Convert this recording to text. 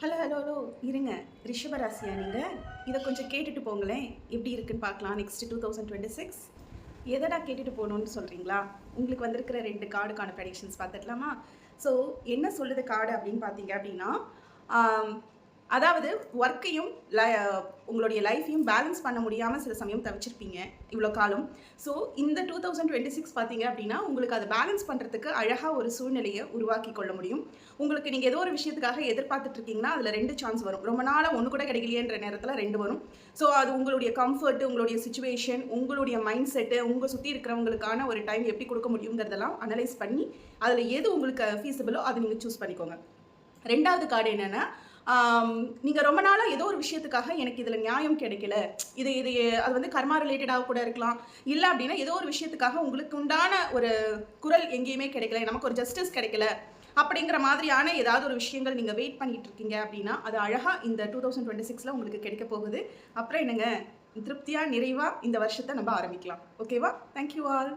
Hello hello hello இருங்க. ரிஷப ராசியா நீங்கள்? இதை கொஞ்சம் கேட்டுட்டு போங்களேன், எப்படி இருக்குன்னு பார்க்கலாம். நெக்ஸ்ட் 2026 எதடா கேட்டுட்டு போகணுன்னு சொல்கிறீங்களா? உங்களுக்கு வந்திருக்கிற 2 கார்டுக்கான ப்ரெடிக்ஷன்ஸ் பார்த்துக்கலாமா? ஸோ என்ன சொல்லுது கார்டு அப்படின்னு பார்த்தீங்க அப்படின்னா, அதாவது ஒர்க்கையும் உங்களுடைய லைஃப்பையும் பேலன்ஸ் பண்ண முடியாமல் சில சமயம் தவிச்சிருப்பீங்க இவ்வளோ காலம். ஸோ இந்த 2026 பார்த்தீங்க அப்படின்னா உங்களுக்கு அதை பேலன்ஸ் பண்ணுறதுக்கு அழகாக ஒரு சூழ்நிலையை உருவாக்கி கொள்ள முடியும். உங்களுக்கு நீங்கள் ஏதோ ஒரு விஷயத்துக்காக எதிர்பார்த்துட்டு இருக்கீங்கன்னா அதில் 2 சான்ஸ் வரும். ரொம்ப நாளாக ஒன்று கூட கிடைக்கலையேன்ற நேரத்தில் 2 வரும். ஸோ அது உங்களுடைய கம்ஃபர்ட், உங்களுடைய சுச்சுவேஷன், உங்களுடைய மைண்ட் செட்டு, உங்கள் சுற்றி இருக்கிறவங்களுக்கான ஒரு டைம் எப்படி கொடுக்க முடியுங்கிறதெல்லாம் அனலைஸ் பண்ணி அதில் எது உங்களுக்கு ஃபீஸபிளோ அதை நீங்கள் சூஸ் பண்ணிக்கோங்க. 2வது கார்டு என்னென்னா, நீங்கள் ரொம்ப நாளாக ஏதோ ஒரு விஷயத்துக்காக எனக்கு இதில் நியாயம் கிடைக்கல, இது இது அது வந்து கர்மா ரிலேட்டடாக கூட இருக்கலாம், இல்லை அப்படின்னா ஏதோ ஒரு விஷயத்துக்காக உங்களுக்கு உண்டான ஒரு குரல் எங்கேயுமே கிடைக்கல, நமக்கு ஒரு ஜஸ்டிஸ் கிடைக்கல அப்படிங்கிற மாதிரியான ஏதாவது ஒரு விஷயங்கள் நீங்கள் வெயிட் பண்ணிட்டு இருக்கீங்க அப்படின்னா அது அழகாக இந்த 2026 உங்களுக்கு கிடைக்க போகுது. அப்புறம் என்னங்க, திருப்தியாக நிறைவாக இந்த வருஷத்தை நம்ம ஆரம்பிக்கலாம். ஓகேவா? Thank you all.